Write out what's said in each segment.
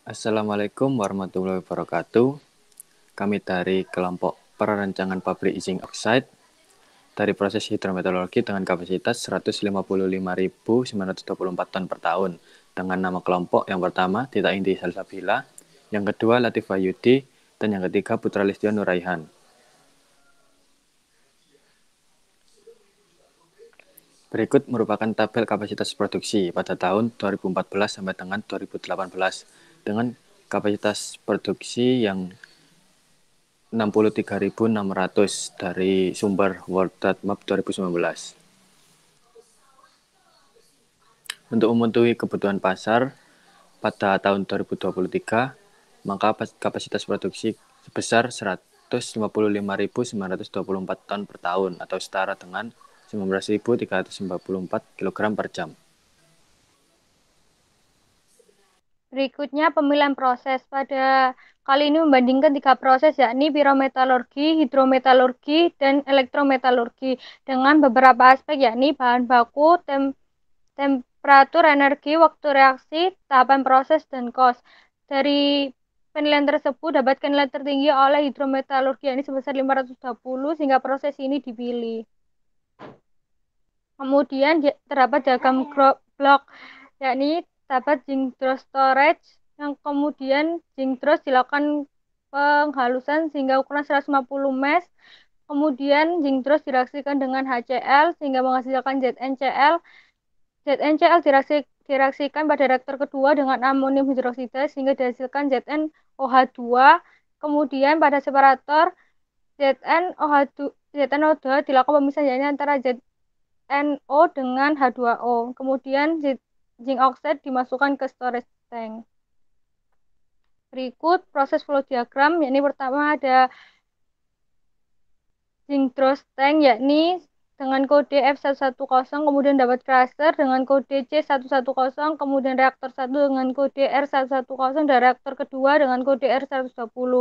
Assalamualaikum warahmatullahi wabarakatuh. Kami dari kelompok perancangan pabrik zinc oxide dari proses hidrometeorologi dengan kapasitas 155.924 ton per tahun dengan nama kelompok yang pertama Tita Indi Salsabila, yang kedua Latifah Yudi, dan yang ketiga Putra Listion Nuraihan. Berikut merupakan tabel kapasitas produksi pada tahun 2014 sampai dengan 2018 dengan kapasitas produksi yang 63.600 dari sumber World.map 2019. Untuk memenuhi kebutuhan pasar pada tahun 2023, maka kapasitas produksi sebesar 155.924 ton per tahun atau setara dengan 19.394 kg per jam. Berikutnya pemilihan proses. Pada kali ini membandingkan 3 proses yakni pirometalurgi, hidrometalurgi, dan elektrometalurgi dengan beberapa aspek yakni bahan baku, temperatur energi, waktu reaksi, tahapan proses, dan kos. Dari penilaian tersebut dapatkan nilai tertinggi oleh hidrometalurgi yakni sebesar 520 sehingga proses ini dipilih. Kemudian terdapat diagram blok yakni terdapat zinc dross storage yang kemudian zinc dross dilakukan penghalusan sehingga ukuran 150 mesh. Kemudian zinc dross direaksikan dengan HCl sehingga menghasilkan ZnCl. ZnCl direaksikan pada reaktor kedua dengan amonium hidroksida sehingga dihasilkan ZnOH2. Kemudian pada separator ZnO2 dilakukan pemisahan antara NO dengan H2O. Kemudian zinc oxide dimasukkan ke storage tank. Berikut proses flow diagram, yakni pertama ada zinc dross tank, yakni dengan kode F110, kemudian dapat crusher dengan kode C110, kemudian reaktor 1 dengan kode R110, dan reaktor kedua dengan kode R120.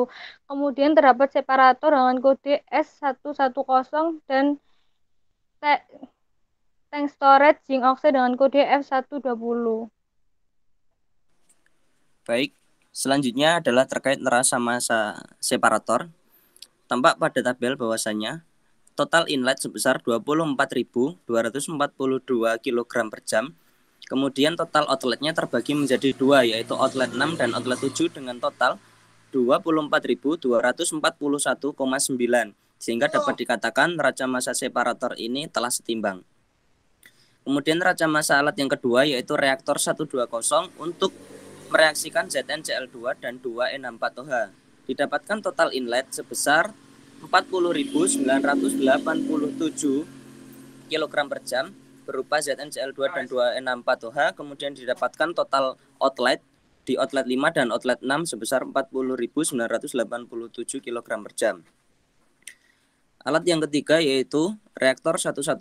Kemudian terdapat separator dengan kode S110 dan tank storage zinc oxide dengan kode F120. Baik, selanjutnya adalah terkait neraca massa separator. Tampak pada tabel bahwasannya total inlet sebesar 24.242 kg per jam. Kemudian total outletnya terbagi menjadi dua, yaitu outlet 6 dan outlet 7 dengan total 24.241,9, sehingga dapat dikatakan neraca massa separator ini telah setimbang. Kemudian neraca massa alat yang kedua yaitu reaktor 120 untuk mereaksikan ZnCl2 dan 2N64OH. Didapatkan total inlet sebesar 40.987 kg per jam berupa ZnCl2 dan 2N64OH. Kemudian didapatkan total outlet di outlet 5 dan outlet 6 sebesar 40.987 kg per jam. Alat yang ketiga yaitu reaktor 110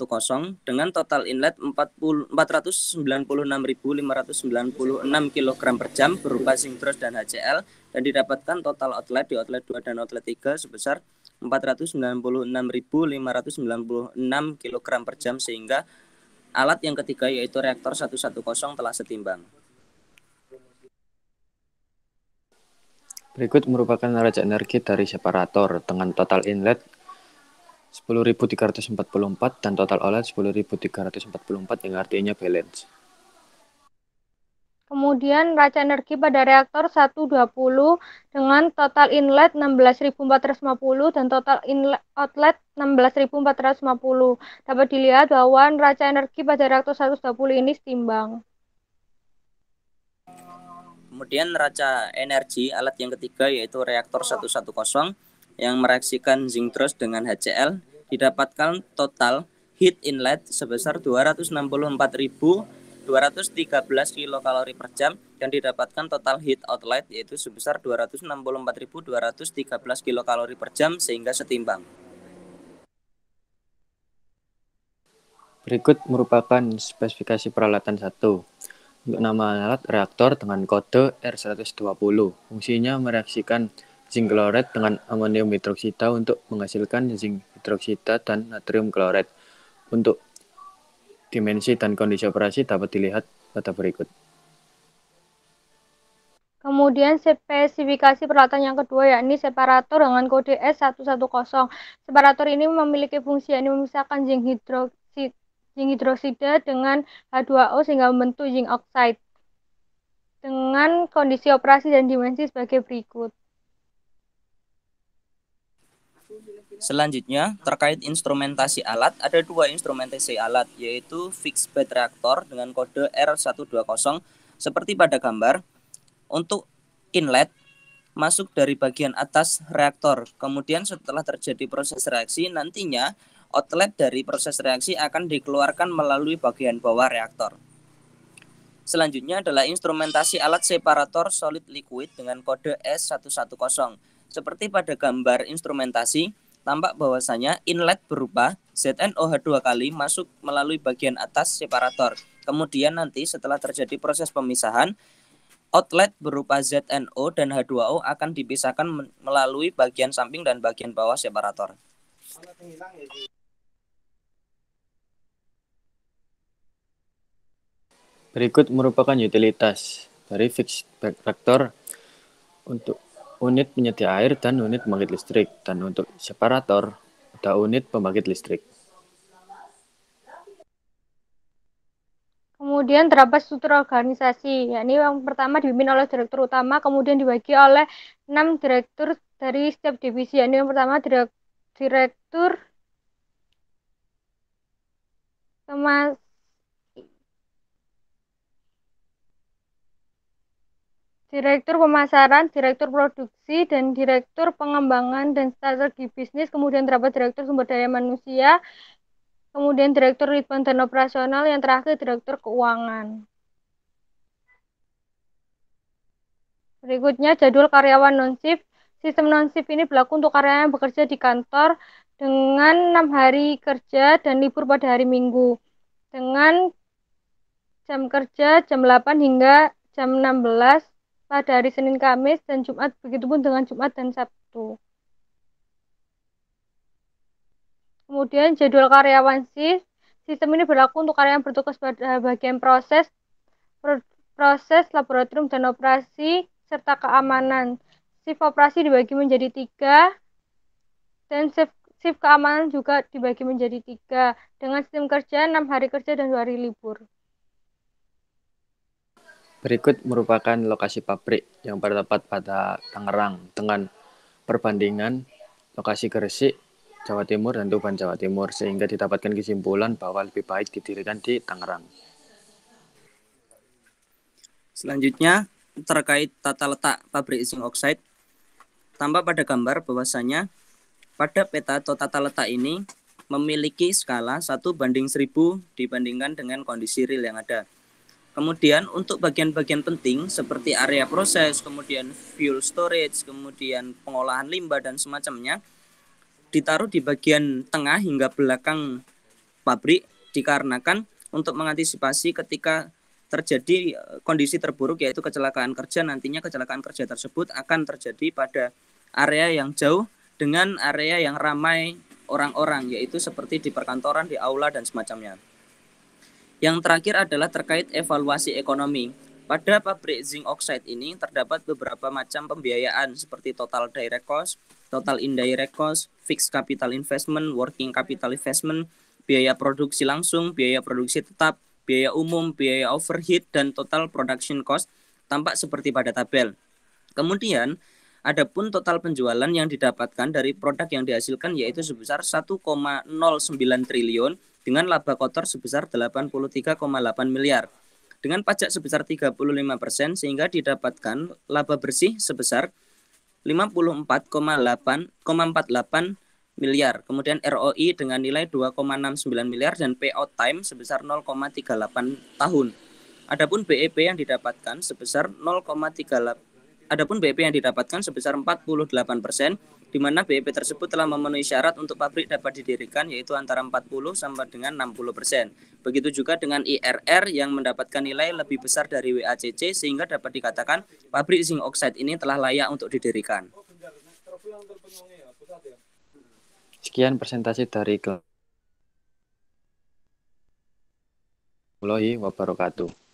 dengan total inlet 496.596 kg per jam berupa zinc dross dan HCl, dan didapatkan total outlet di outlet 2 dan outlet 3 sebesar 496.596 kg per jam, sehingga alat yang ketiga yaitu reaktor 110 telah setimbang. Berikut merupakan neraca energi dari separator dengan total inlet 10.344 dan total outlet 10.344 yang artinya balance. Kemudian neraca energi pada reaktor 120 dengan total inlet 16.450 dan total outlet 16.450. Dapat dilihat bahwa neraca energi pada reaktor 120 ini setimbang. Kemudian neraca energi alat yang ketiga yaitu reaktor 110 yang mereaksikan zinc dross dengan HCl, didapatkan total heat inlet sebesar 264.213 kilokalori per jam, dan didapatkan total heat outlet yaitu sebesar 264.213 kilokalori per jam, sehingga setimbang. Berikut merupakan spesifikasi peralatan 1. Untuk nama alat reaktor dengan kode R120. Fungsinya mereaksikan zinc chloride dengan amonium hidroksida untuk menghasilkan zinc hidroksida dan natrium chloride. Untuk dimensi dan kondisi operasi dapat dilihat pada berikut. Kemudian spesifikasi peralatan yang kedua yakni separator dengan kode S110. Separator ini memiliki fungsi yakni memisahkan zinc hidroksida dengan H2O sehingga membentuk zinc oxide dengan kondisi operasi dan dimensi sebagai berikut. Selanjutnya, terkait instrumentasi alat, ada dua instrumentasi alat, yaitu fixed bed reaktor dengan kode R120, seperti pada gambar. Untuk inlet, masuk dari bagian atas reaktor. Kemudian setelah terjadi proses reaksi, nantinya outlet dari proses reaksi akan dikeluarkan melalui bagian bawah reaktor. Selanjutnya adalah instrumentasi alat separator solid liquid dengan kode S110. Seperti pada gambar instrumentasi, tampak bahwasanya inlet berupa ZnOH2 kali masuk melalui bagian atas separator. Kemudian nanti setelah terjadi proses pemisahan, outlet berupa ZnO dan H2O akan dipisahkan melalui bagian samping dan bagian bawah separator. Berikut merupakan utilitas dari fixed bed reaktor untuk unit penyedia air dan unit pembangkit listrik, dan untuk separator ada unit pembangkit listrik. Kemudian terdapat struktur organisasi, yakni yang pertama dipimpin oleh direktur utama, kemudian dibagi oleh 6 direktur dari setiap divisi, yakni yang pertama direktur pemasaran, direktur produksi, dan direktur pengembangan dan strategi bisnis. Kemudian terdapat direktur sumber daya manusia, kemudian direktur ritmen dan operasional, yang terakhir direktur keuangan. Berikutnya jadwal karyawan non-shift. Sistem non-shift ini berlaku untuk karyawan yang bekerja di kantor dengan 6 hari kerja dan libur pada hari Minggu, dengan jam kerja jam 8 hingga jam 16 pada hari Senin, Kamis, dan Jumat, begitupun dengan Jumat dan Sabtu. Kemudian jadwal karyawan shift. Sistem ini berlaku untuk karyawan bertugas pada bagian proses laboratorium dan operasi serta keamanan. Shift operasi dibagi menjadi 3 dan shift keamanan juga dibagi menjadi 3 dengan sistem kerja 6 hari kerja dan 2 hari libur. Berikut merupakan lokasi pabrik yang terdapat pada Tangerang dengan perbandingan lokasi Gresik, Jawa Timur, dan Tuban, Jawa Timur, sehingga didapatkan kesimpulan bahwa lebih baik didirikan di Tangerang. Selanjutnya, terkait tata letak pabrik zinc oxide, tampak pada gambar bahwasanya pada peta atau tata letak ini memiliki skala 1:1000 dibandingkan dengan kondisi real yang ada. Kemudian untuk bagian-bagian penting seperti area proses, kemudian fuel storage, kemudian pengolahan limbah dan semacamnya ditaruh di bagian tengah hingga belakang pabrik, dikarenakan untuk mengantisipasi ketika terjadi kondisi terburuk yaitu kecelakaan kerja, nantinya kecelakaan kerja tersebut akan terjadi pada area yang jauh dengan area yang ramai orang-orang, yaitu seperti di perkantoran, di aula dan semacamnya. Yang terakhir adalah terkait evaluasi ekonomi. Pada pabrik zinc oxide ini terdapat beberapa macam pembiayaan seperti total direct cost, total indirect cost, fixed capital investment, working capital investment, biaya produksi langsung, biaya produksi tetap, biaya umum, biaya overhead, dan total production cost tampak seperti pada tabel. Kemudian, adapun total penjualan yang didapatkan dari produk yang dihasilkan yaitu sebesar 1,09 triliun dengan laba kotor sebesar 83,8 miliar. Dengan pajak sebesar 35% sehingga didapatkan laba bersih sebesar 54,48 miliar. Kemudian ROI dengan nilai 2,69 miliar dan payout time sebesar 0,38 tahun. Adapun BEP yang didapatkan sebesar 48%, di mana BEP tersebut telah memenuhi syarat untuk pabrik dapat didirikan yaitu antara 40 sampai dengan 60%. Begitu juga dengan IRR yang mendapatkan nilai lebih besar dari WACC sehingga dapat dikatakan pabrik zinc oxide ini telah layak untuk didirikan. Sekian presentasi dari Warahmatullahi wabarakatuh.